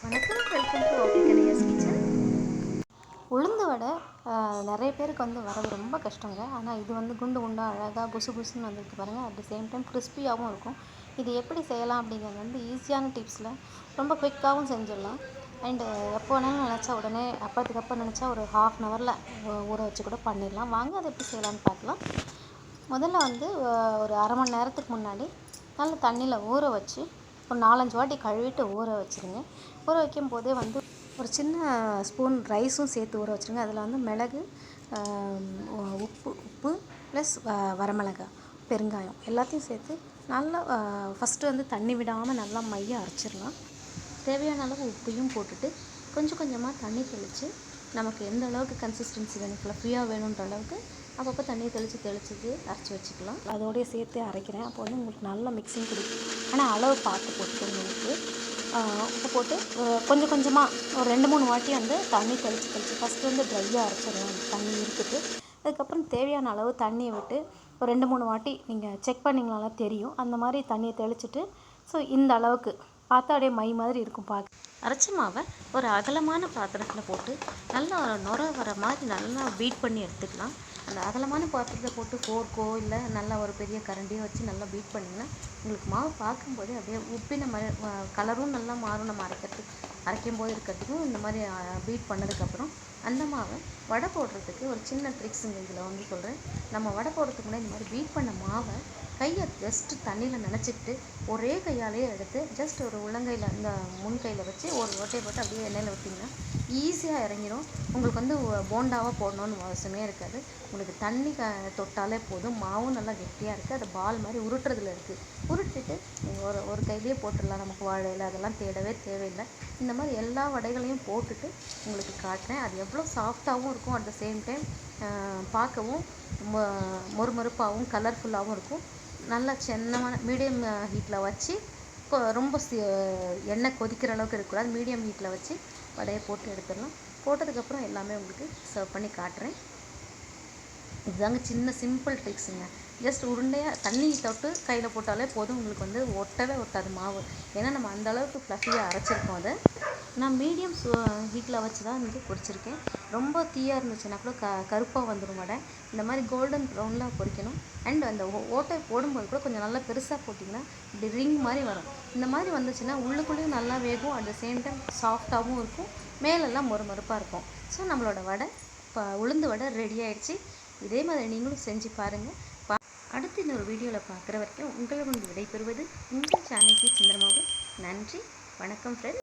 வணக்கம், welcome to African Iyers kitchen. உளுந்து வடை நிறைய பேருக்கு வரது ரொம்ப கஷ்டங்க. ஆனால் இது குண்டு குண்டாக அழகாக புசு புசுன்னு வந்துருக்கு பாருங்கள். அட் த சேம் டைம் கிறிஸ்பியாகவும் இருக்கும். இது எப்படி செய்யலாம் அப்படிங்கிறது ஈஸியான டிப்ஸில் ரொம்ப குயிக்காகவும் செஞ்சிடலாம். அண்டு எப்போ வேணாலும் நினச்சா உடனே அப்போ நினச்சா ஒரு ½ ஊற வச்சு கூட பண்ணிடலாம். வாங்க அதை எப்படி செய்யலான்னு பார்க்கலாம். முதல்ல ஒரு அரை மணி நேரத்துக்கு முன்னாடி நல்ல தண்ணியில் ஊற வச்சு ஒரு 4-5 வாட்டி கழுவிட்டு ஊற வச்சுருங்க. ஊற வைக்கும் போதே ஒரு சின்ன ஸ்பூன் ரைஸும் சேர்த்து ஊற வச்சுருங்க. அதில் மிளகு, உப்பு ப்ளஸ் வரமிளகாய், பெருங்காயம் எல்லாத்தையும் சேர்த்து நல்லா ஃபஸ்ட்டு தண்ணி விடாமல் நல்லா மைய அரைச்சிடலாம். தேவையான அளவு உப்பையும் போட்டுட்டு கொஞ்சம் கொஞ்சமாக தண்ணி தெளித்து நமக்கு எந்த அளவுக்கு கன்சிஸ்டன்சி வேணும், ஃப்ளஃபியாக வேணுன்ற அளவுக்கு அப்பப்போ தண்ணி தெளித்து அரைச்சி வச்சுக்கலாம். அதோடய சேர்த்து அரைக்கிறேன். அப்போ உங்களுக்கு நல்ல மிக்சிங் கொடுக்கும். ஆனால் அளவு பார்த்து போட்டுக்கோங்க. உப்பு போட்டு கொஞ்சம் கொஞ்சமாக ஒரு 2-3 வாட்டி தண்ணி தெளித்து ஃபஸ்ட்டு ட்ரையாக அரைச்சிடலாம். தண்ணி இருக்குது. அதுக்கப்புறம் தேவையான அளவு தண்ணியை விட்டு ஒரு 2-3 வாட்டி நீங்கள் செக் பண்ணிங்கனால தெரியும். அந்த மாதிரி தண்ணியை தெளிச்சுட்டு இந்த அளவுக்கு பார்த்தா அப்படியே மை மாதிரி இருக்கும். அரைச்ச மாவை ஒரு அகலமான பாத்திரத்தில் போட்டு நல்லா நுர வர மாதிரி நல்லா பீட் பண்ணி எடுத்துக்கலாம். அந்த அகலமான பாத்திரத்தில் போட்டு ஃபோர்க்கோ இல்லை நல்லா ஒரு பெரிய கரண்டியோ வச்சு நல்லா பீட் பண்ணிங்கன்னா உங்களுக்கு மாவு பார்க்கும்போது அப்படியே உப்பின மாதிரி கலரும் நல்லா மாறும். நம்ம அரைக்கும் போது இருக்கிறதுக்கும் இந்த மாதிரி பீட் பண்ணதுக்கப்புறம் அந்த மாவை வடை போடுறதுக்கு ஒரு சின்ன ட்ரிக்ஸுங்க இதில் சொல்கிறேன். நம்ம வடை போடுறதுக்கு முன்னாடி இந்த மாதிரி பீட் பண்ண மாவை கையை ஜஸ்ட்டு தண்ணியில் நனைச்சிக்கிட்டு ஒரே கையாலேயே எடுத்து ஜஸ்ட் ஒரு உள்ளங்கையில் இந்த முன் கையில் வச்சு ஒரு ஓட்டையை போட்டு அப்படியே எண்ணெயில் விட்டிங்கன்னா ஈஸியாக இறங்கிடும். உங்களுக்கு போண்டாவாக போடணுன்னு அவசியமே இருக்காது. உங்களுக்கு தண்ணி தொட்டாலே போதும். மாவும் நல்லா கெட்டியாக இருக்குது. அது பால் மாதிரி உருட்டுறதுல இருக்குது. உருட்டிட்டு நீங்கள் ஒரு கையிலேயே போட்டுடலாம். நமக்கு வாழையில அதெல்லாம் தேடவே தேவையில்லை. இந்த மாதிரி எல்லா வடைகளையும் போட்டுட்டு உங்களுக்கு காட்டுறேன். அது எவ்வளோ சாஃப்டாகவும் இருக்கும். அட் த சேம் டைம் பார்க்கவும் மொறுமொறுப்பாகவும் கலர்ஃபுல்லாகவும் இருக்கும். நல்லா சின்னமான மீடியம் ஹீட்டில் வச்சு ரொம்ப எண்ணெய் கொதிக்கிற அளவுக்கு இருக்கக்கூடாது. மீடியம் ஹீட்டில் வச்சு வடையை போட்டு எடுத்துடலாம். போட்டதுக்கப்புறம் எல்லாமே உங்களுக்கு சர்வ் பண்ணி காட்டுறேன். இதுதாங்க சின்ன சிம்பிள் ட்ரிக்ஸுங்க. ஜஸ்ட் உருண்டையாக தண்ணி தொட்டு கையில் போட்டாலே போதும். உங்களுக்கு ஒட்டவே ஒட்டாது மாவு. ஏன்னா நம்ம அந்தளவுக்கு ஃப்ளஃபியாக அரைச்சிருக்கோம். அதை நான் மீடியம் ஹீட்டில் வச்சு தான் பொரிச்சிருக்கேன். ரொம்ப தீயாக இருந்துச்சுன்னா கூட கருப்பாக வந்துடும் வடை. இந்த மாதிரி கோல்டன் ப்ரௌனில் பொரிக்கணும். அண்ட் அந்த ஓட்டை போடும்போது கூட கொஞ்சம் நல்லா பெருசாக போட்டிங்கன்னா இப்படி ரிங் மாதிரி வரும். இந்த மாதிரி வந்துச்சுன்னா உள்ளுக்குள்ளேயும் நல்லா வேகும். அட் த சேம் டைம் சாஃப்டாகவும் இருக்கும். மேலெல்லாம் மொறுமொறுப்பாக இருக்கும். ஸோ நம்மளோட வடை உளுந்து வடை ரெடி ஆகிடுச்சு. இதே மாதிரி நீங்களும் செஞ்சு பாருங்கள். அடுத்து இன்னொரு வீடியோவில் பார்க்குற வரைக்கும் உங்களை விடைபெறுவது உங்கள் சேனலுக்கு சந்திரமோகன். நன்றி, வணக்கம் ஃப்ரெண்ட்ஸ்.